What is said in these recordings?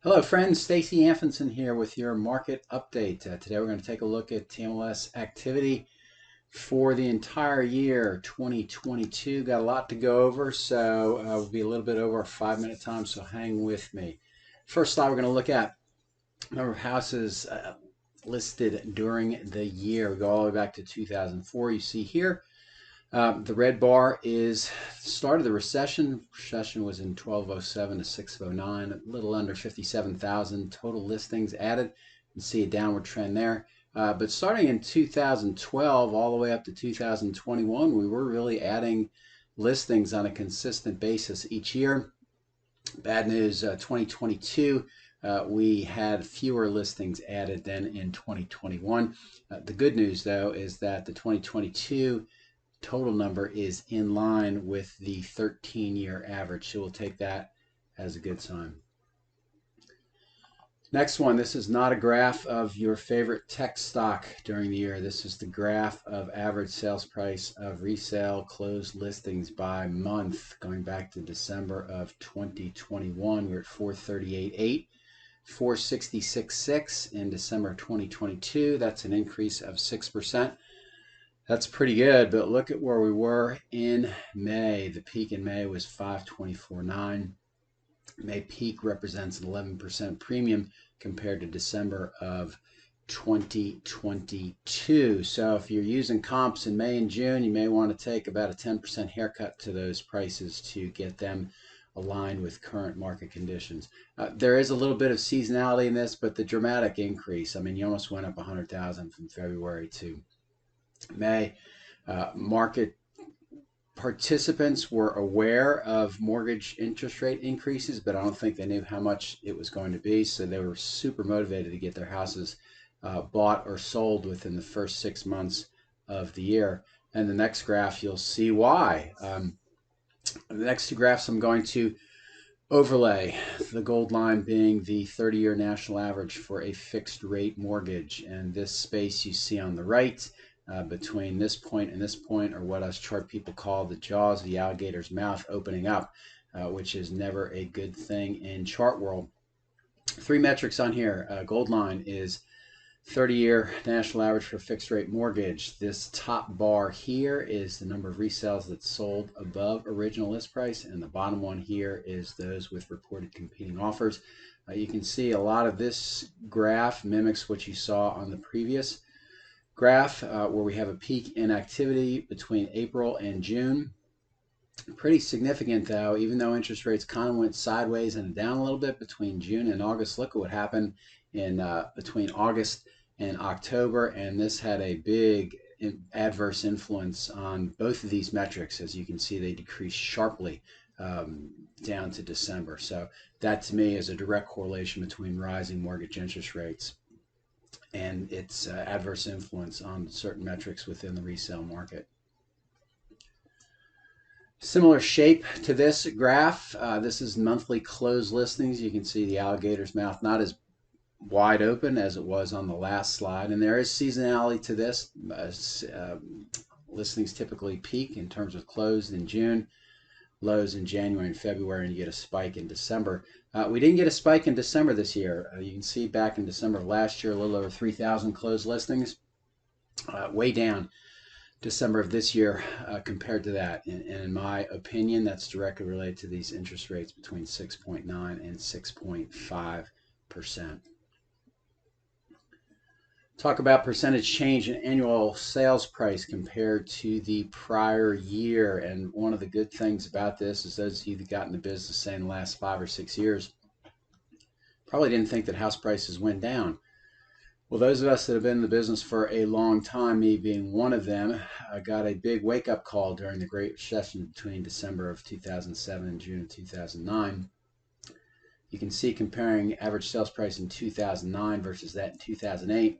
Hello friends, Stacy Anfinson here with your market update. Today we're going to take a look at TMLS activity for the entire year 2022. Got a lot to go over, so we'll be a little bit over our 5-minute time, so hang with me. First slide, we're going to look at number of houses listed during the year. We go all the way back to 2004. You see here the red bar is the start of the recession. Recession was in 1207 to 609, a little under 57,000 total listings added. You can see a downward trend there. But starting in 2012 all the way up to 2021, we were really adding listings on a consistent basis each year. Bad news, 2022, we had fewer listings added than in 2021. The good news, though, is that the 2022 total number is in line with the 13-year average, so we'll take that as a good sign. Next one, this is not a graph of your favorite tech stock during the year. This is the graph of average sales price of resale closed listings by month going back to December of 2021. We're at 438.8, 466.6 in December 2022. That's an increase of 6%. That's pretty good, but look at where we were in May. The peak in May was 524.9. May peak represents an 11% premium compared to December of 2022. So if you're using comps in May and June, you may want to take about a 10% haircut to those prices to get them aligned with current market conditions. There is a little bit of seasonality in this, but the dramatic increase, I mean, you almost went up 100,000 from February to May. Market participants were aware of mortgage interest rate increases, but I don't think they knew how much it was going to be, so they were super motivated to get their houses bought or sold within the first 6 months of the year. And the next graph, you'll see why. The next two graphs I'm going to overlay, the gold line being the 30-year national average for a fixed rate mortgage, and this space you see on the right between this point and this point are what us chart people call the jaws of the alligator's mouth opening up, which is never a good thing in chart world. Three metrics on here. Gold line is 30-year national average for fixed rate mortgage. This top bar here is the number of resales that sold above original list price, and the bottom one here is those with reported competing offers. You can see a lot of this graph mimics what you saw on the previous graph, where we have a peak in activity between April and June. Pretty significant, though, even though interest rates kind of went sideways and down a little bit between June and August. Look at what happened in between August and October, and this had a big adverse influence on both of these metrics. As you can see, they decreased sharply down to December. So that, to me, is a direct correlation between rising mortgage interest rates and its adverse influence on certain metrics within the resale market. Similar shape to this graph. This is monthly closed listings. You can see the alligator's mouth not as wide open as it was on the last slide, and there is seasonality to this. Listings typically peak in terms of closed in June, lows in January and February, and you get a spike in December. We didn't get a spike in December this year. You can see back in December of last year, a little over 3,000 closed listings, way down December of this year compared to that. And in my opinion, that's directly related to these interest rates between 6.9 and 6.5%. Talk about percentage change in annual sales price compared to the prior year. And one of the good things about this is those of you that got in the business, say, in the last 5 or 6 years, probably didn't think that house prices went down. Well, those of us that have been in the business for a long time, me being one of them, got a big wake-up call during the Great Recession between December of 2007 and June of 2009. You can see comparing average sales price in 2009 versus that in 2008.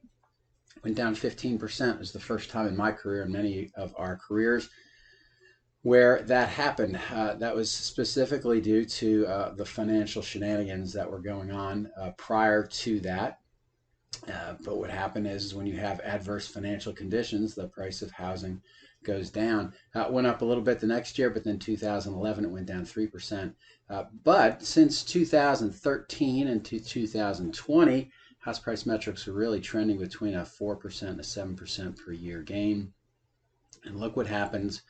Went down 15%. It was the first time in my career and many of our careers where that happened. That was specifically due to the financial shenanigans that were going on prior to that. But what happened is when you have adverse financial conditions, the price of housing goes down. It went up a little bit the next year, but then 2011 it went down 3%. But since 2013 and to 2020, house price metrics are really trending between a 4% and a 7% per year gain. And look what happens.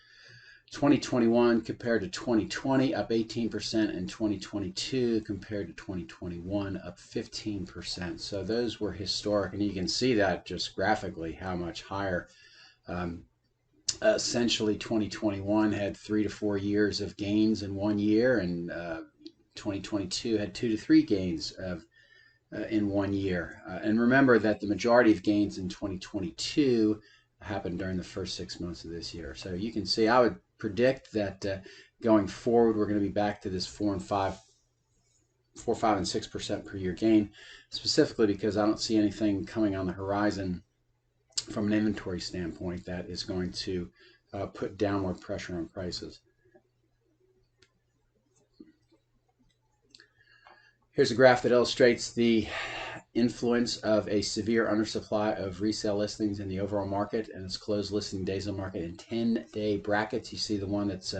2021 compared to 2020, up 18%, and 2022 compared to 2021, up 15%. So those were historic, and you can see that just graphically how much higher. Essentially, 2021 had 3 to 4 years of gains in 1 year, and 2022 had 2 to 3 gains in 1 year. And remember that the majority of gains in 2022 happened during the first 6 months of this year. So you can see, I would predict that going forward, we're going to be back to this 4, 5, and 6% per year gain, specifically because I don't see anything coming on the horizon from an inventory standpoint that is going to put downward pressure on prices. Here's a graph that illustrates the influence of a severe undersupply of resale listings in the overall market and its closed listing days on market in 10-day brackets. You see the one that's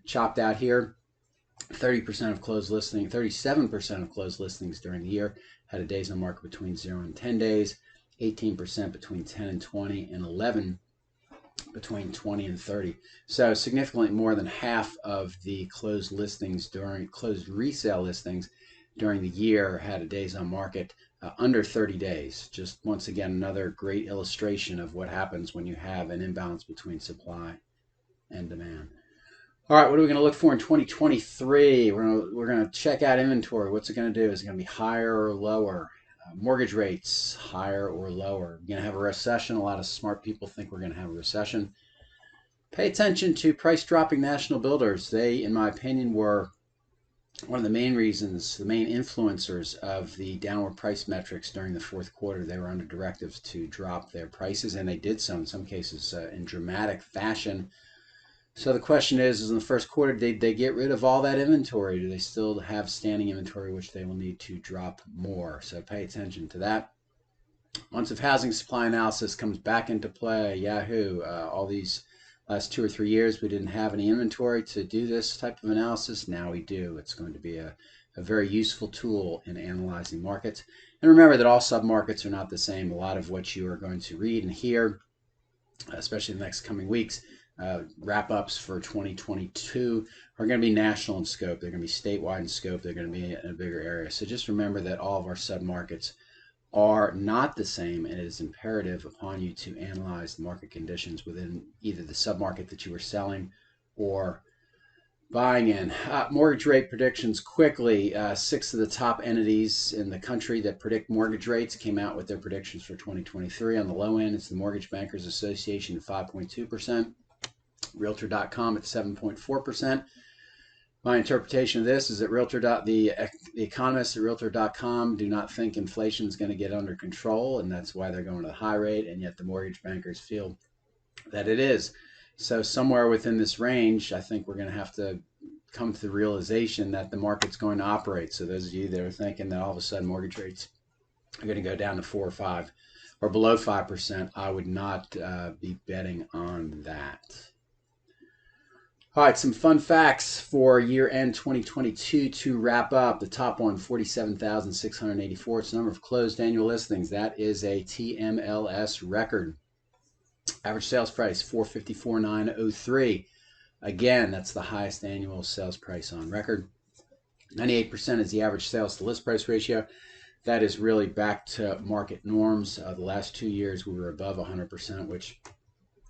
chopped out here. 30% of closed listings, 37% of closed listings during the year had a days on market between 0 and 10 days, 18% between 10 and 20, and 11 between 20 and 30. So significantly more than half of the closed resale listings during the year had a days on market under 30 days. Just once again, another great illustration of what happens when you have an imbalance between supply and demand. All right, what are we going to look for in 2023? We're going to check out inventory. What's it going to do? Is it going to be higher or lower? Mortgage rates, higher or lower? We're going to have a recession. A lot of smart people think we're going to have a recession. Pay attention to price dropping national builders. They, in my opinion, were one of the main reasons, the main influencers of the downward price metrics during the fourth quarter. They were under directives to drop their prices, and they did so in some cases in dramatic fashion. So the question is in the first quarter, did they get rid of all that inventory? Do they still have standing inventory, which they will need to drop more? So pay attention to that. Months of housing supply analysis comes back into play. Yahoo! All these last 2 or 3 years, we didn't have any inventory to do this type of analysis. Now we do. It's going to be a very useful tool in analyzing markets. And remember that all submarkets are not the same. A lot of what you are going to read and hear, especially in the next coming weeks, wrap-ups for 2022 are going to be national in scope. They're going to be statewide in scope. They're going to be in a bigger area. So just remember that all of our submarkets are not the same, and it is imperative upon you to analyze the market conditions within either the submarket that you are selling or buying in. Mortgage rate predictions quickly. 6 of the top entities in the country that predict mortgage rates came out with their predictions for 2023. On the low end, it's the Mortgage Bankers Association at 5.2%. Realtor.com at 7.4%. My interpretation of this is that the economists at Realtor.com do not think inflation is going to get under control, and that's why they're going to the high rate, and yet the mortgage bankers feel that it is. So somewhere within this range, I think we're going to have to come to the realization that the market's going to operate. So those of you that are thinking that all of a sudden mortgage rates are going to go down to 4 or 5 or below 5%, I would not be betting on that. All right, some fun facts for year-end 2022 to wrap up. The top one, 47,684. It's the number of closed annual listings. That is a TMLS record. Average sales price, $454,903. Again, that's the highest annual sales price on record. 98% is the average sales to list price ratio. That is really back to market norms. The last 2 years, we were above 100%, which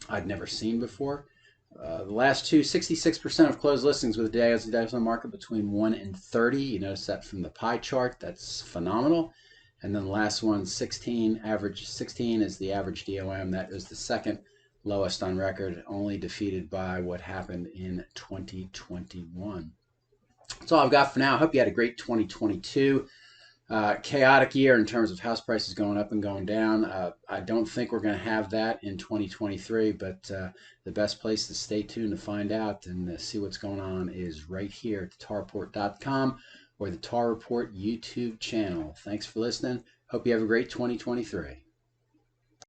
I'd never seen before. The last two, 66% of closed listings with days on the market between 1 and 30. You notice that from the pie chart. That's phenomenal. And then the last one, 16 is the average DOM. That is the second lowest on record, only defeated by what happened in 2021. That's all I've got for now. I hope you had a great 2022. Chaotic year in terms of house prices going up and going down. I don't think we're going to have that in 2023, but the best place to stay tuned to find out and see what's going on is right here at tarreport.com or the Tar Report YouTube channel. Thanks for listening. Hope you have a great 2023.